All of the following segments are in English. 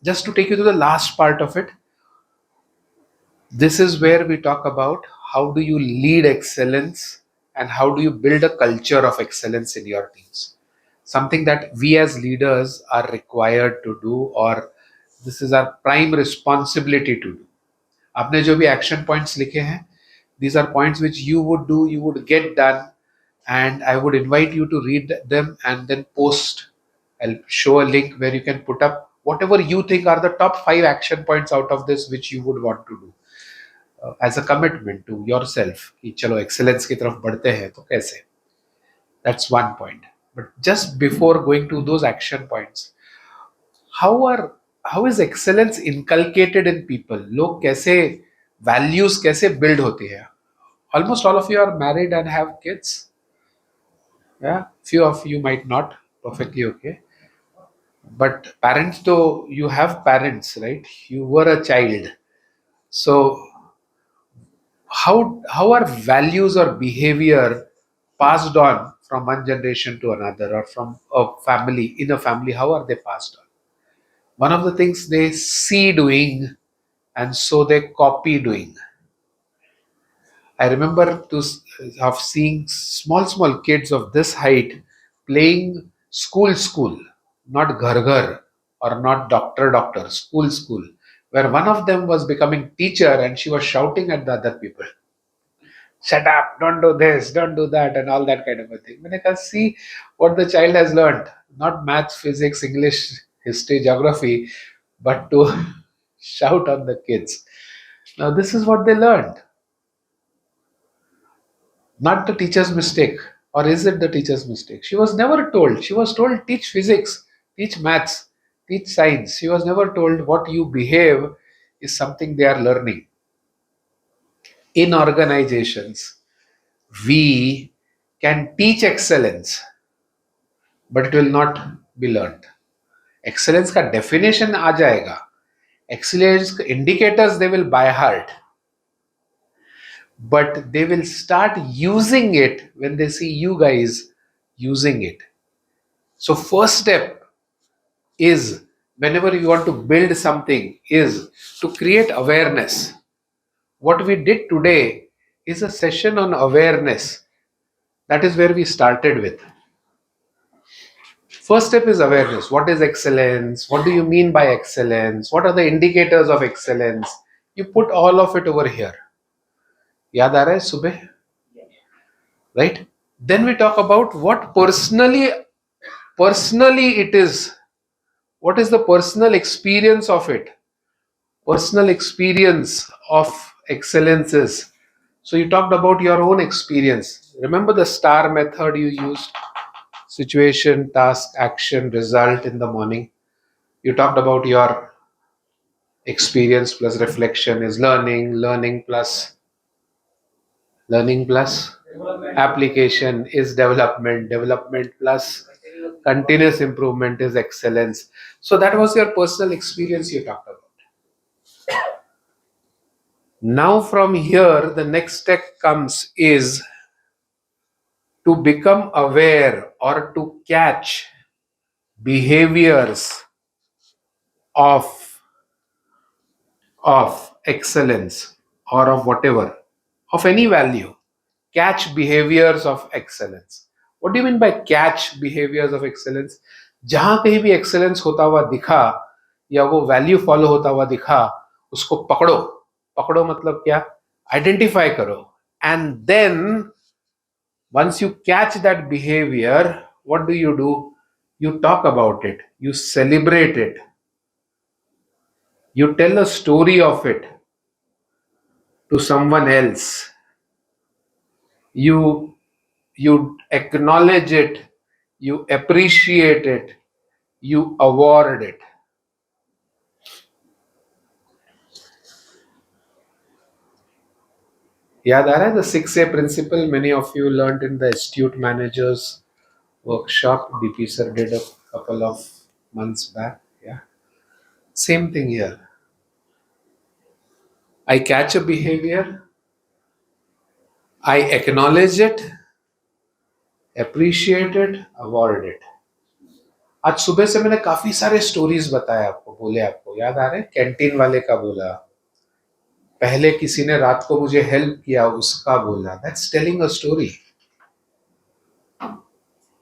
Just to take you to the last part of it, this is where we talk about how do you lead excellence and how do you build a culture of excellence in your teams. Something that we as leaders are required to do, or this is our prime responsibility to do. आपने जो भी action points लिखे हैं, these are points which you would do, you would get done, and I would invite you to read them and then post. I'll show a link where you can put up whatever you think are the top 5 action points out of this which you would want to do as a commitment to yourself कि चलो excellence की तरफ बढ़ते हैं तो कैसे. That's one point. But just before going to those action points, how is excellence inculcated in people? लोग कैसे values कैसे build होती है? Almost all of you are married and have kids. Yeah, few of you might not. Perfectly okay. But parents, though, you have parents, right? You were a child. So how are values or behavior passed on from one generation to another, or from a family, in a family, how are they passed on? One of the things they see doing, and so they copy doing. I remember of seeing small kids of this height playing school, not ghar or not doctor, school, where one of them was becoming teacher and she was shouting at the other people, shut up, don't do this, don't do that, and all that kind of a thing. When I can see what the child has learned, not maths, physics, English, history, geography, but to shout on the kids. Now, this is what they learned. Not the teacher's mistake. Or is it the teacher's mistake? She was never told. She was told, teach physics, teach maths, teach science. She was never told what you behave is something they are learning. In organizations, we can teach excellence, but it will not be learned. Excellence का definition आ जाएगा. Excellence indicators they will by heart, but they will start using it when they see you guys using it. So first step is, whenever you want to build something, is to create awareness. What we did today is a session on awareness. That is where we started with. First step is awareness. What is excellence? What do you mean by excellence? What are the indicators of excellence? You put all of it over here. याद आ रहा है सुबह? Right? Then we talk about what personally it is. What is the personal experience of it? Personal experience of excellence is. So you talked about your own experience. Remember the STAR method you used? Situation, task, action, result in the morning. You talked about your experience plus reflection is learning plus application is development plus continuous improvement is excellence. So that was your personal experience you talked about. Now from here, the next step comes is to become aware or to catch behaviors of excellence or of whatever, of any value. Catch behaviors of excellence. What do you mean by catch behaviors of excellence? जहां कहीं भी excellence होता हुआ दिखा या वो value follow होता हुआ दिखा, उसको पकड़ो मतलब क्या? Identify करो. And then once you catch that behavior, what do? You talk about it, you celebrate it, you tell a story of it to someone else, you acknowledge it, you appreciate it, you award it. याद आ रहा है the 6A principle? Many of you learned in the Astute Managers workshop DP sir did a couple of months back. Yeah, same thing here. I catch a behavior, I acknowledge it, appreciate it, award it. आज सुबह से मैंने काफी सारे stories बताए आपको, बोले आपको वो याद आ रहा है कैंटीन वाले का बोला, पहले किसी ने रात को मुझे हेल्प किया उसका बोला. That's telling a story.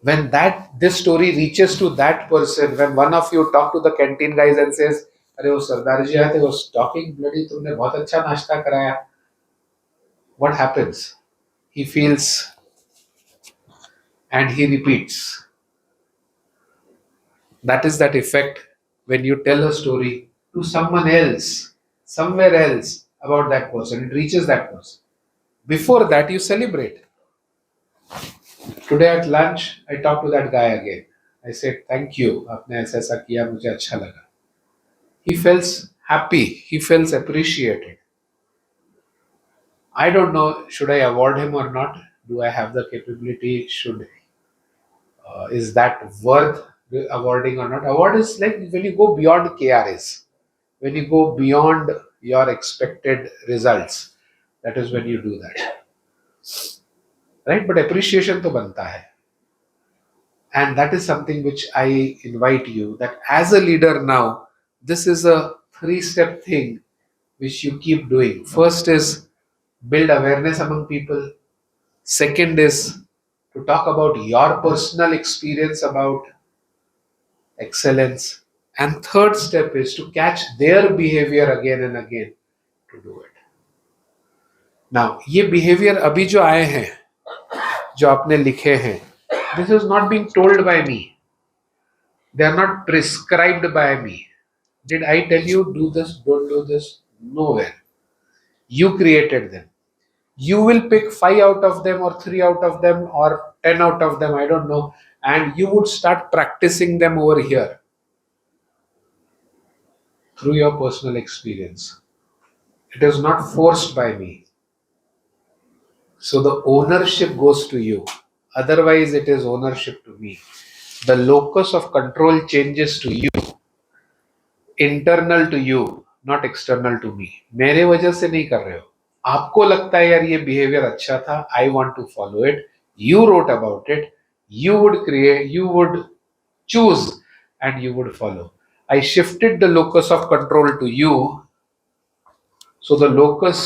When that this story reaches to that person, when one of you talk to the canteen guys and says, अरे वो सरदार जी आए थे, was talking bloody, तुमने बहुत अच्छा नाश्ता कराया. What happens? He feels and he repeats. That is that effect when you tell a story to someone else, somewhere else about that person. It reaches that person. Before that, you celebrate. Today at lunch, I talked to that guy again. I said, thank you. आपने ऐसा ऐसा किया, मुझे अच्छा लगा. He feels happy. He feels appreciated. I don't know, should I award him or not? Do I have the capability? Is that worth awarding or not? Award is like when you go beyond KRS, when you go beyond your expected results. That is when you do that, right? But appreciation to banta hai, and that is something which I invite you that as a leader now, this is a three-step thing which you keep doing. First is build awareness among people. Second is to talk about your personal experience about excellence. And third step is to catch their behavior again and again to do it. Now, ये behavior अभी जो आए हैं, जो आपने लिखे हैं, this is not being told by me. They are not prescribed by me. Did I tell you do this, don't do this? Nowhere. You created them. You will pick 5 out of them or 3 out of them or 10 out of them, I don't know, and you would start practicing them over here through your personal experience. It is not forced by me. So the ownership goes to you. Otherwise, it is ownership to me. The locus of control changes to you, internal to you, not external to me. मेरे वजह से नहीं कर रहे हो. आपको लगता है यार ये बिहेवियर अच्छा था, I want to follow it, you wrote about it, you would create, you would choose and you would follow. I shifted the locus of control to you. So the locus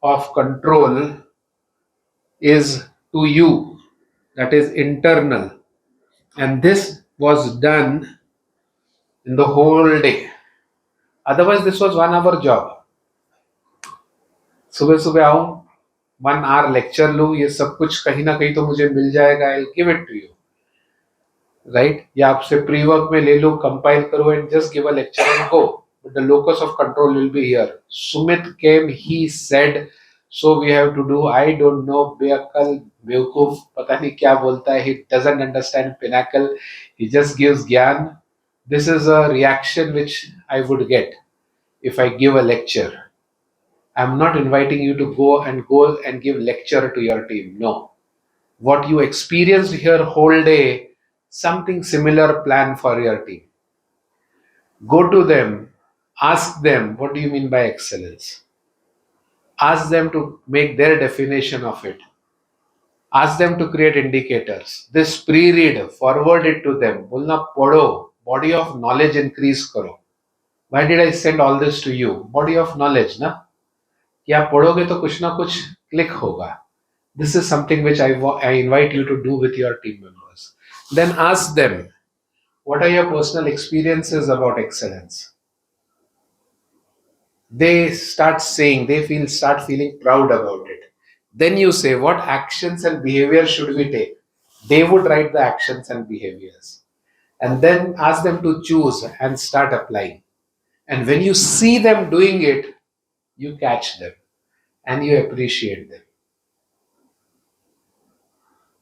of control is to you, that is internal, and this was done in the whole day. Otherwise this was 1 hour job. सुबह सुबह आऊं, 1 hour lecture लूं, ये सब कुछ कहीं ना कहीं तो मुझे मिल जाएगा, I'll give it to you, right? या आपसे प्री वर्क में ले लो, कंपाइल करो and just give a lecture and go. But the locus of control will be here. Sumit came, he said, so we have to do. I don't know, बेअक्ल बेवकूफ पता नहीं क्या बोलता है. He doesn't understand Pinnacle. He just gives ज्ञान. This is a reaction which I would get if I give a lecture. I'm not inviting you to go and give lecture to your team. No. What you experienced here whole day, something similar plan for your team. Go to them, ask them, what do you mean by excellence? Ask them to make their definition of it. Ask them to create indicators. This pre-read, forward it to them. Bolna पढ़ो, body of knowledge increase करो. Why did I send all this to you? Body of knowledge, ना? कि आप पढ़ोगे तो कुछ ना कुछ click होगा. This is something which I invite you to do with your team members. Then ask them, what are your personal experiences about excellence? They start saying, start feeling proud about it. Then you say, what actions and behaviors should we take? They would write the actions and behaviors. And then ask them to choose and start applying. And when you see them doing it, you catch them and you appreciate them.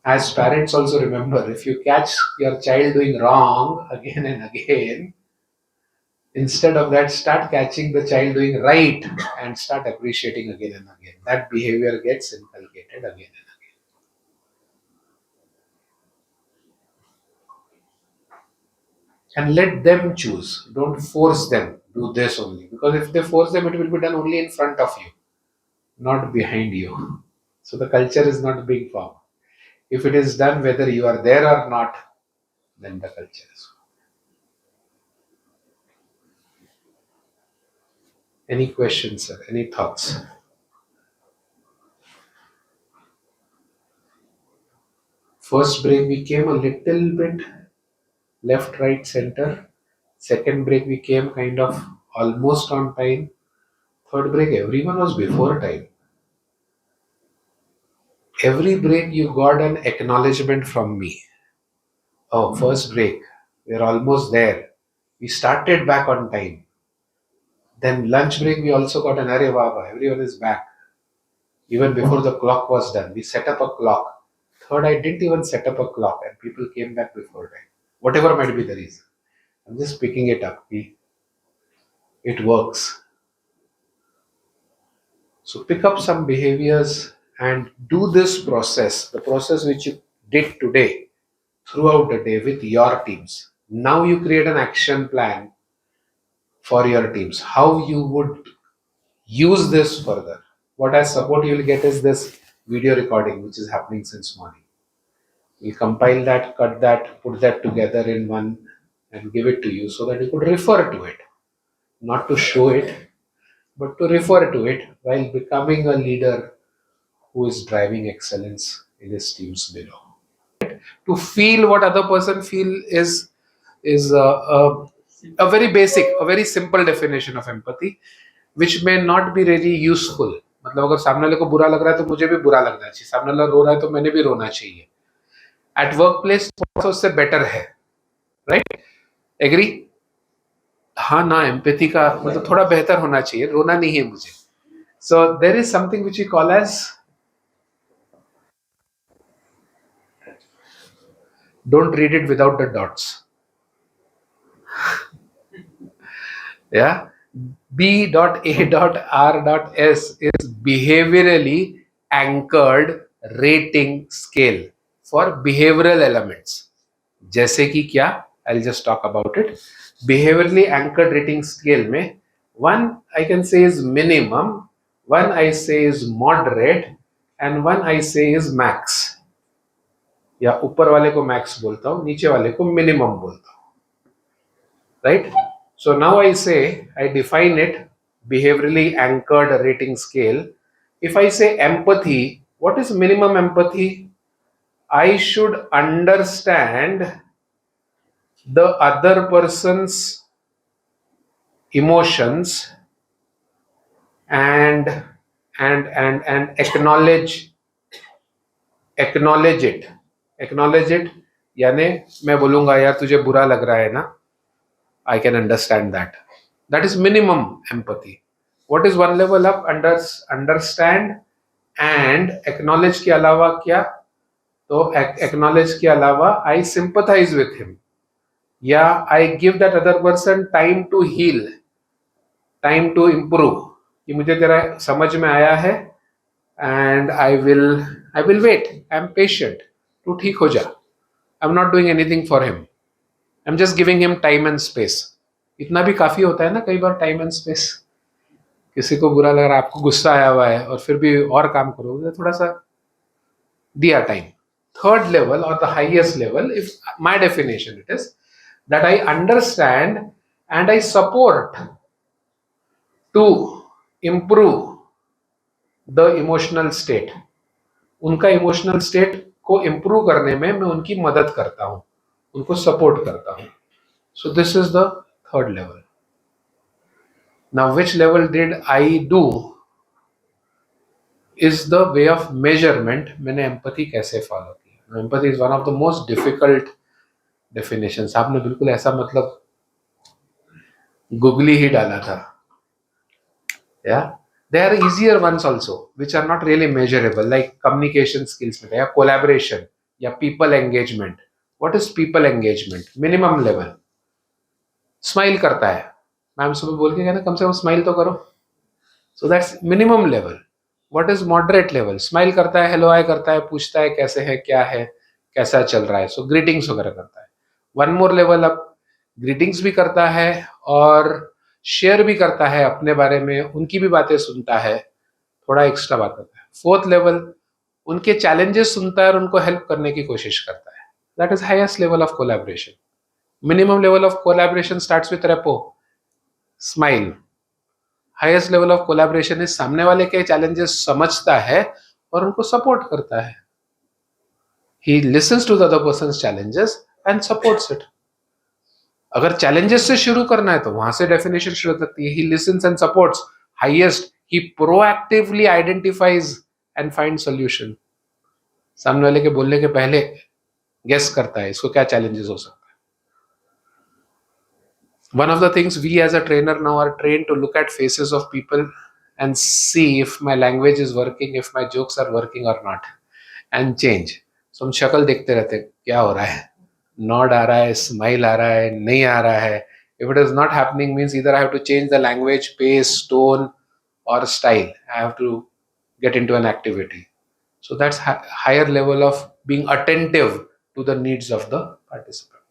As parents also remember, if you catch your child doing wrong again and again, instead of that, start catching the child doing right and start appreciating again and again. That behavior gets inculcated again and again. And let them choose. Don't force them. Do this only. Because if they force them, it will be done only in front of you, not behind you. So the culture is not being formed. If it is done whether you are there or not, then the culture is formed. Any questions, sir? Any thoughts? First break we came a little bit left, right, center. Second break we came kind of almost on time. Third break everyone was before time. Every break you got an acknowledgement from me. Oh, first break, we're almost there. We started back on time. Then lunch break we also got an array baba. Everyone is back. Even before the clock was done, we set up a clock. Third, I didn't even set up a clock, and people came back before time. Whatever might be the reason, I'm just picking it up. It works. So pick up some behaviors and do this process, the process which you did today, throughout the day with your teams. Now you create an action plan for your teams. How you would use this further. What as support you will get is this video recording, which is happening since morning. We'll compile that, cut that, put that together in one and give it to you so that you could refer to it. Not to show it, but to refer to it while becoming a leader who is driving excellence in his teams below. To feel what other person feel is a very basic, a very simple definition of empathy, which may not be really useful. मतलब अगर सामने वाले को बुरा लग रहा है तो मुझे भी बुरा लगना चाहिए, सामने वाला रो रहा है तो मैंने भी रोना चाहिए. एट वर्क प्लेस थोड़ा सा उससे बेटर है, राइट? एग्री? हाँ ना, एम्पैथी का मतलब थोड़ा बेहतर होना चाहिए, रोना नहीं है मुझे. So there is something which we call as, don't read it without the dots. Yeah. B.A.R.S is behaviorally anchored rating scale for behavioral elements. जैसे कि क्या? I'll just talk about it. Behaviorally anchored rating scale में one I can say is minimum, one I say is moderate, and one I say is max. या ऊपर वाले को max बोलता हूँ, नीचे वाले को मिनिमम बोलता हूँ, right? So now I say, I define it behaviorally anchored rating scale. If I say empathy, what is minimum empathy? I should understand the other person's emotions and acknowledge it. Acknowledge it यानी मैं बोलूंगा यार तुझे बुरा लग रहा है ना, I can understand that. That is minimum empathy. What is one level up? Understand and acknowledge के अलावा क्या? तो acknowledge के अलावा I sympathize with him. या I give that other person time to heal, time to improve. कि मुझे तेरा समझ में आया है and I will wait. I am patient. तू ठीक हो जा. I'm not doing anything for him. I'm just giving him time and space. इतना भी काफी होता है ना कई बार, टाइम एंड स्पेस. किसी को बुरा लग रहा है, आपको गुस्सा आया हुआ है और फिर भी और काम करोगे, थोड़ा सा दिया टाइम. थर्ड लेवल और the highest level, if my definition it is that I understand and I support to improve the emotional state. उनका इमोशनल स्टेट को इम्प्रूव करने में मैं उनकी मदद करता हूं, उनको सपोर्ट करता हूं. So this is the third level. Now which level did I do is the way of measurement. मैंने empathy कैसे follow किया. Empathy is one of the most difficult definitions. आपने बिल्कुल ऐसा मतलब गुगली ही डाला था. Yeah, there are easier ones also which are not really measurable, like communication skills में या collaboration या people engagement. What is people engagement? Minimum level. Smile करता है, मैम सुबह बोल के कहना कम से कम स्माइल तो करो. So that's minimum level. What is moderate level? Smile करता है, हेलो हाय करता है, पूछता है कैसे है, क्या है, कैसा चल रहा है, सो ग्रीटिंग्स वगैरह करता है. One more level up, greetings भी करता है और शेयर भी करता है अपने बारे में, उनकी भी बातें सुनता है, थोड़ा एक्स्ट्रा बात करता है. फोर्थ लेवल, उनके चैलेंजेस सुनता है और उनको हेल्प करने की कोशिश करता है. That is highest level of collaboration. Minimum level of collaboration starts with rapport, smile, highest level of collaboration is सामने वाले के चैलेंजेस समझता है और उनको सपोर्ट करता है. He listens to the other persons challenges and supports it. अगर चैलेंजेस से शुरू करना है तो वहां से डेफिनेशन शुरू हो सकती है. He lessons and supports. Highest, he proactively identifies and find solution. सामने वाले के बोलने के पहले गेस करता है इसको क्या चैलेंजेस हो सकता है. One of the things we as a trainer now are trained to look at faces of people and see if my language is working, if my jokes are working or not, and change. So हम शक्ल देखते रहते हैं क्या हो रहा है. Nord आ रहा है, स्माइल आ रहा है, नहीं आ रहा है. If it is not happening means either I have to change the language, pace, tone or style. I have to get into an activity. So that's higher level of being attentive to the needs of the participant.